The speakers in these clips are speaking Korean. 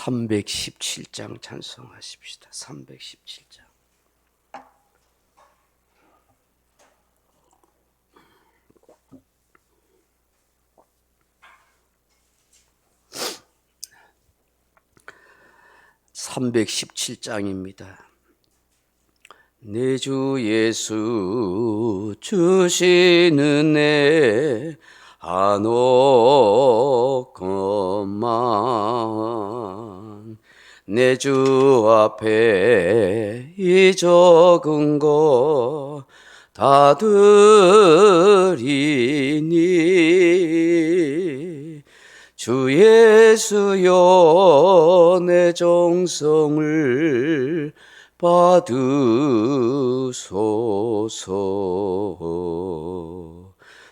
317장 찬송하십시다. 317장. (317장입니다) 내 주 예수 주신 은혜 한없건만 내 주 앞에 이 적은 거 다 드리니 주 예수여 내 정성을 받으소서.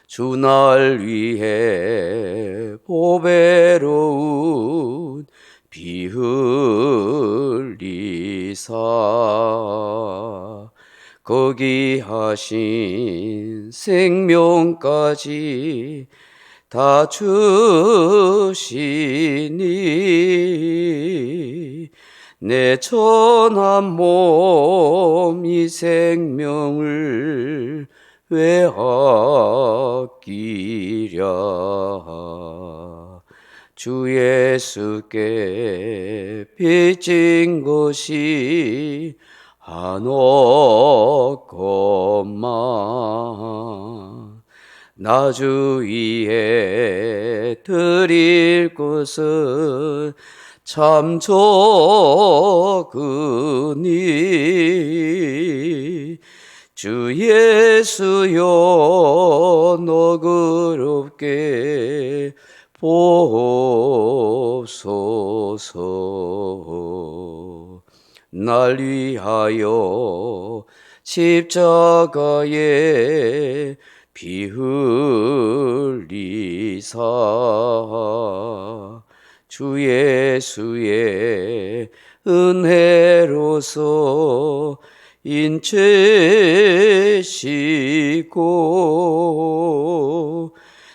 주 날 위해 보배로운 피 흘리사 거기 하신 생명까지 다 주시니 내 천한 몸 이 생명을 왜 아끼랴. 주 예수께 빚진 것이 한없건만 나 주 위에 드릴 것은 참 적으니 주 예수여 너그럽게 보소서. 날 위하여 십자가에 피 흘리사 주 예수의 은혜로서 인체 씻고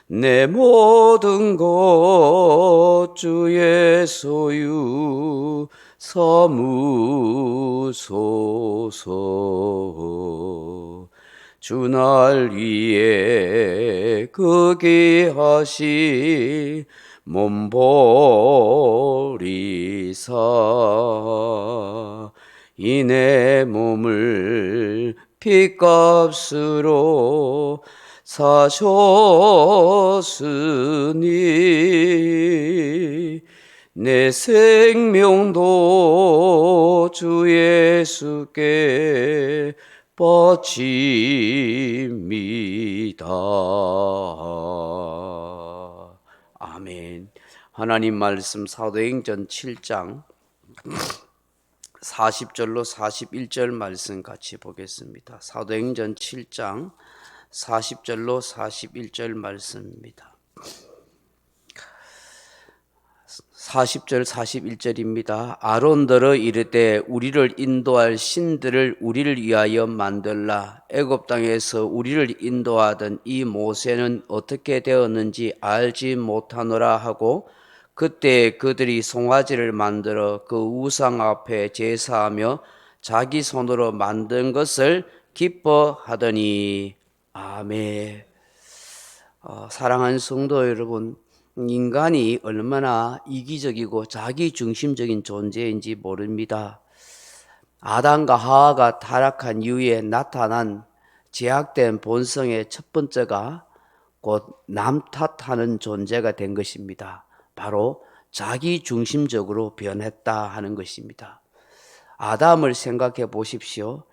내 모든 것 주의 소유 삼으소서. 주 날 위해 극이하시 몸 버리사 이 내 몸을 핏값으로 사셨으니 내 생명도 주 예수께 바칩니다. 아멘. 하나님 말씀 사도행전 7장 40절로 41절 말씀 같이 보겠습니다. 사도행전 7장 40절로 41절 말씀입니다. 40절 41절입니다. 아론더러 이르되 우리를 인도할 신들을 우리를 위하여 만들라. 애굽 땅에서 우리를 인도하던 이 모세는 어떻게 되었는지 알지 못하노라 하고 그때 그들이 송아지를 만들어 그 우상 앞에 제사하며 자기 손으로 만든 것을 기뻐하더니. 아멘. 사랑하는 성도 여러분, 인간이 얼마나 이기적이고 자기중심적인 존재인지 모릅니다. 아담과 하와가 타락한 이후에 나타난 제약된 본성의 첫 번째가 곧 남 탓하는 존재가 된 것입니다. 바로 자기중심적으로 변했다 하는 것입니다. 아담을 생각해 보십시오.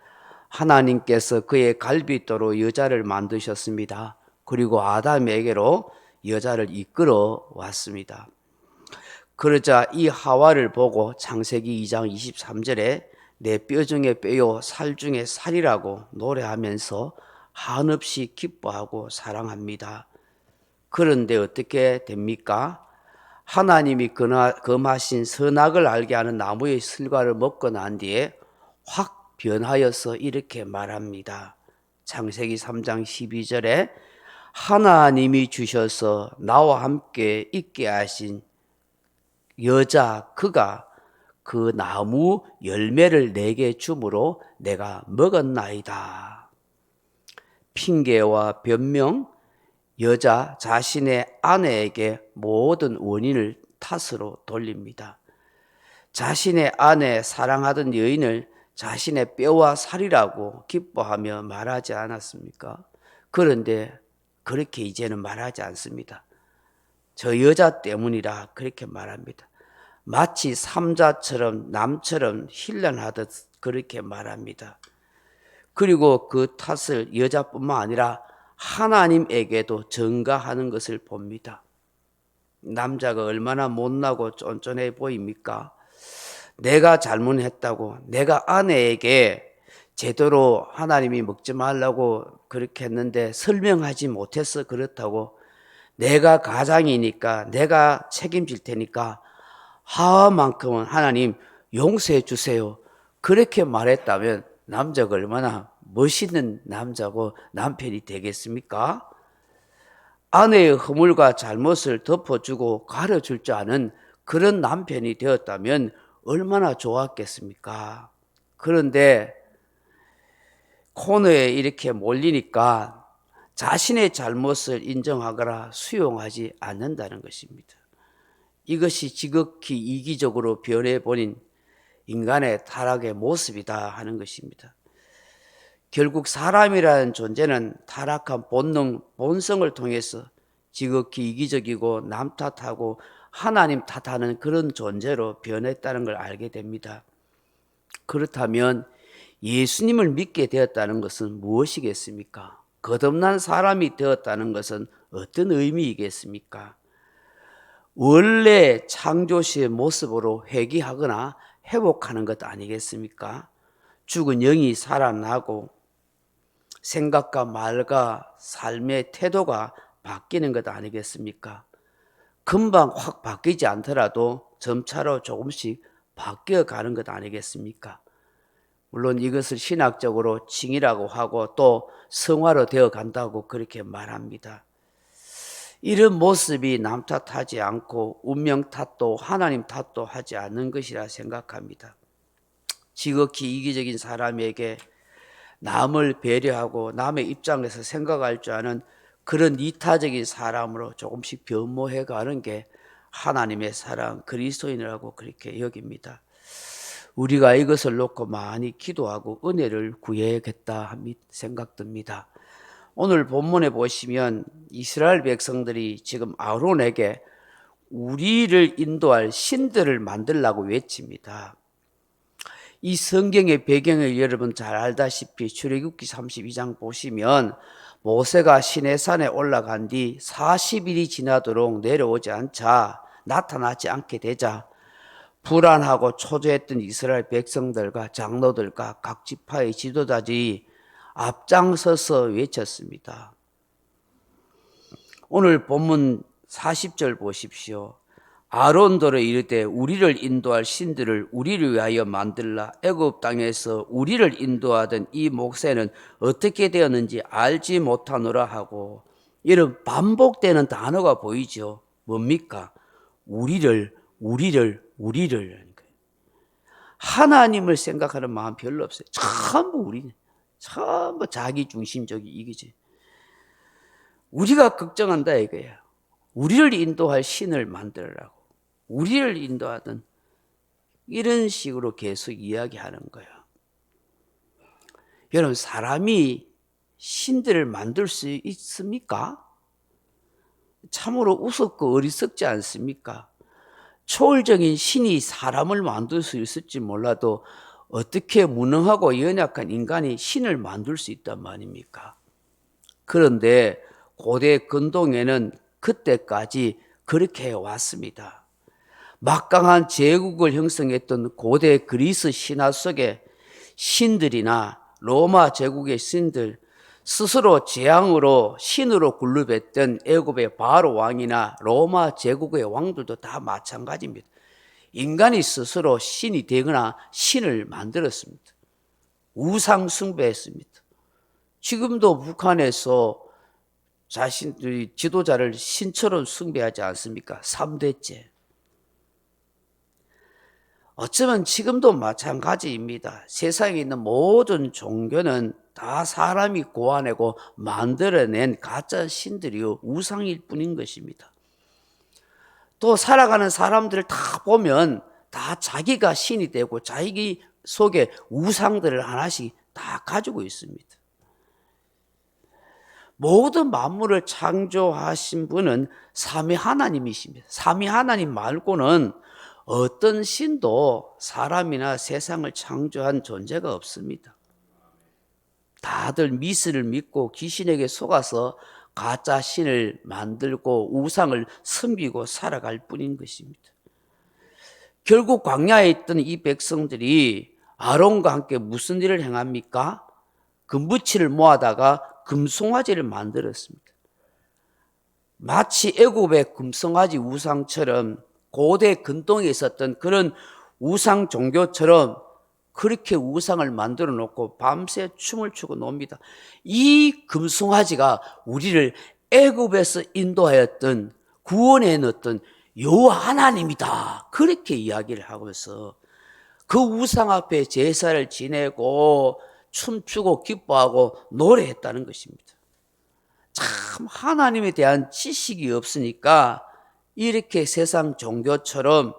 하나님께서 그의 갈빗도로 여자를 만드셨습니다. 그리고 아담에게로 여자를 이끌어 왔습니다. 그러자 이 하와를 보고 창세기 2장 23절에 내 뼈 중에 뼈요 살 중에 살이라고 노래하면서 한없이 기뻐하고 사랑합니다. 그런데 어떻게 됩니까? 하나님이 금하신 선악을 알게 하는 나무의 실과를 먹고 난 뒤에 확 변하여서 이렇게 말합니다. 창세기 3장 12절에 하나님이 주셔서 나와 함께 있게 하신 여자 그가 그 나무 열매를 내게 주므로 내가 먹었나이다. 핑계와 변명, 여자 자신의 아내에게 모든 원인을 탓으로 돌립니다. 자신의 아내 사랑하던 여인을 자신의 뼈와 살이라고 기뻐하며 말하지 않았습니까? 그런데 그렇게 이제는 말하지 않습니다. 저 여자 때문이라 그렇게 말합니다. 마치 삼자처럼 남처럼 힐난하듯 그렇게 말합니다. 그리고 그 탓을 여자뿐만 아니라 하나님에게도 전가하는 것을 봅니다. 남자가 얼마나 못나고 쫀쫀해 보입니까? 내가 잘못했다고, 내가 아내에게 제대로 하나님이 먹지 말라고 그렇게 했는데 설명하지 못해서 그렇다고, 내가 가장이니까 내가 책임질 테니까 하만큼은 하나님 용서해 주세요, 그렇게 말했다면 남자가 얼마나 멋있는 남자고 남편이 되겠습니까? 아내의 허물과 잘못을 덮어주고 가려줄 줄 아는 그런 남편이 되었다면 얼마나 좋았겠습니까? 그런데 코너에 이렇게 몰리니까 자신의 잘못을 인정하거나 수용하지 않는다는 것입니다. 이것이 지극히 이기적으로 변해버린 인간의 타락의 모습이다 하는 것입니다. 결국 사람이라는 존재는 타락한 본능, 본성을 통해서 지극히 이기적이고 남 탓하고 하나님 탓하는 그런 존재로 변했다는 걸 알게 됩니다. 그렇다면 예수님을 믿게 되었다는 것은 무엇이겠습니까? 거듭난 사람이 되었다는 것은 어떤 의미이겠습니까? 원래 창조시의 모습으로 회귀하거나 회복하는 것 아니겠습니까? 죽은 영이 살아나고 생각과 말과 삶의 태도가 바뀌는 것 아니겠습니까? 금방 확 바뀌지 않더라도 점차로 조금씩 바뀌어가는 것 아니겠습니까? 물론 이것을 신학적으로 칭이라고 하고 또 성화로 되어 간다고 그렇게 말합니다. 이런 모습이 남 탓하지 않고 운명 탓도 하나님 탓도 하지 않는 것이라 생각합니다. 지극히 이기적인 사람에게 남을 배려하고 남의 입장에서 생각할 줄 아는 그런 이타적인 사람으로 조금씩 변모해 가는 게 하나님의 사랑, 그리스도인이라고 그렇게 여깁니다. 우리가 이것을 놓고 많이 기도하고 은혜를 구해야겠다 생각 듭니다. 오늘 본문에 보시면 이스라엘 백성들이 지금 아론에게 우리를 인도할 신들을 만들라고 외칩니다. 이 성경의 배경을 여러분 잘 알다시피 출애굽기 32장 보시면 모세가 시내산에 올라간 뒤 40일이 지나도록 내려오지 않자, 나타나지 않게 되자 불안하고 초조했던 이스라엘 백성들과 장로들과 각 지파의 지도자들이 앞장서서 외쳤습니다. 오늘 본문 40절 보십시오. 아론더러 이르되 우리를 인도할 신들을 우리를 위하여 만들라. 애굽 땅에서 우리를 인도하던 이 목새는 어떻게 되었는지 알지 못하노라 하고, 이런 반복되는 단어가 보이죠. 뭡니까? 우리를. 하나님을 생각하는 마음 별로 없어요. 전부 우리, 전부 자기중심적이 이기지. 우리가 걱정한다 이거야. 우리를 인도할 신을 만들라고. 우리를 인도하던 이런 식으로 계속 이야기하는 거예요. 여러분, 사람이 신들을 만들 수 있습니까? 참으로 우습고 어리석지 않습니까? 초월적인 신이 사람을 만들 수 있을지 몰라도 어떻게 무능하고 연약한 인간이 신을 만들 수 있단 말입니까? 그런데 고대 근동에는 그때까지 그렇게 왔습니다. 막강한 제국을 형성했던 고대 그리스 신화 속에 신들이나 로마 제국의 신들, 스스로 재앙으로 신으로 군림했던 애굽의 바로 왕이나 로마 제국의 왕들도 다 마찬가지입니다. 인간이 스스로 신이 되거나 신을 만들었습니다. 우상 숭배했습니다. 지금도 북한에서 자신들이 지도자를 신처럼 숭배하지 않습니까? 3대째. 어쩌면 지금도 마찬가지입니다. 세상에 있는 모든 종교는 다 사람이 고안하고 만들어낸 가짜 신들이요, 우상일 뿐인 것입니다. 또 살아가는 사람들을 다 보면 다 자기가 신이 되고 자기 속에 우상들을 하나씩 다 가지고 있습니다. 모든 만물을 창조하신 분은 삼위 하나님이십니다. 삼위 하나님 말고는 어떤 신도 사람이나 세상을 창조한 존재가 없습니다. 다들 미스를 믿고 귀신에게 속아서 가짜 신을 만들고 우상을 섬기고 살아갈 뿐인 것입니다. 결국 광야에 있던 이 백성들이 아론과 함께 무슨 일을 행합니까? 금붙이를 모아다가 금송아지를 만들었습니다. 마치 애굽의 금송아지 우상처럼 고대 근동에 있었던 그런 우상 종교처럼 그렇게 우상을 만들어 놓고 밤새 춤을 추고 놉니다. 이 금송아지가 우리를 애굽에서 인도하였던 구원해 넣었던 여호와 하나님이다, 그렇게 이야기를 하고서 그 우상 앞에 제사를 지내고 춤추고 기뻐하고 노래했다는 것입니다. 참 하나님에 대한 지식이 없으니까 이렇게 세상 종교처럼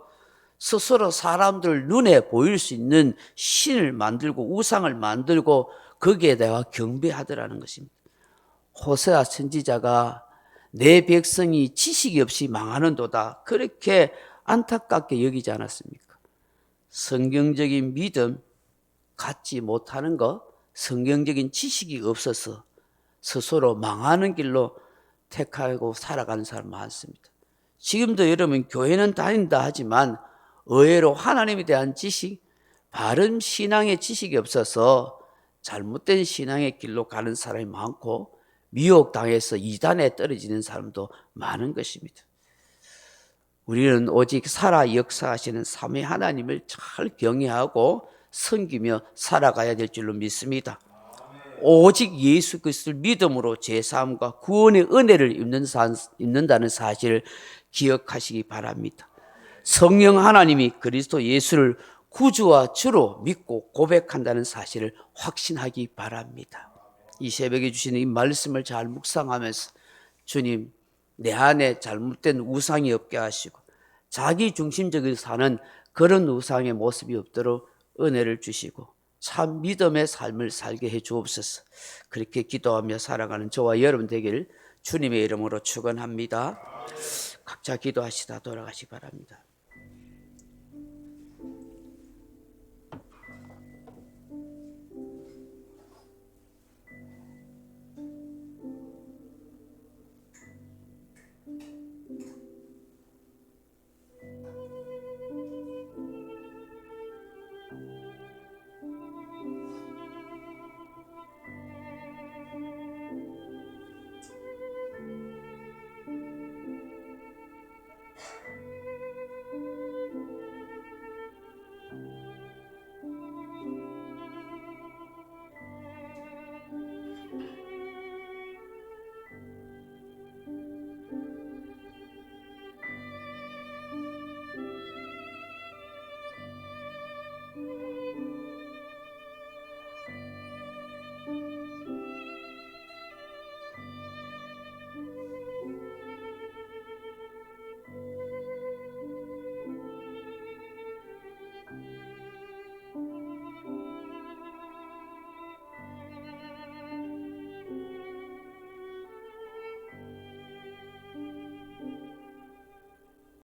스스로 사람들 눈에 보일 수 있는 신을 만들고 우상을 만들고 거기에 대해 경배하더라는 것입니다. 호세아 선지자가 내 백성이 지식이 없이 망하는도다, 그렇게 안타깝게 여기지 않았습니까? 성경적인 믿음 갖지 못하는 것, 성경적인 지식이 없어서 스스로 망하는 길로 택하고 살아가는 사람 많습니다. 지금도 여러분 교회는 다닌다 하지만 의외로 하나님에 대한 지식, 바른 신앙의 지식이 없어서 잘못된 신앙의 길로 가는 사람이 많고 미혹당해서 이단에 떨어지는 사람도 많은 것입니다. 우리는 오직 살아 역사하시는 삼위 하나님을 잘 경외하고 섬기며 살아가야 될 줄로 믿습니다. 오직 예수 그리스도를 믿음으로 죄사함과 구원의 은혜를 입는다는 사실을 기억하시기 바랍니다. 성령 하나님이 그리스도 예수를 구주와 주로 믿고 고백한다는 사실을 확신하기 바랍니다. 이 새벽에 주시는 이 말씀을 잘 묵상하면서 주님, 내 안에 잘못된 우상이 없게 하시고 자기 중심적으로 사는 그런 우상의 모습이 없도록 은혜를 주시고 참 믿음의 삶을 살게 해 주옵소서. 그렇게 기도하며 살아가는 저와 여러분 되기를 주님의 이름으로 축원합니다. 각자 기도하시다 돌아가시기 바랍니다.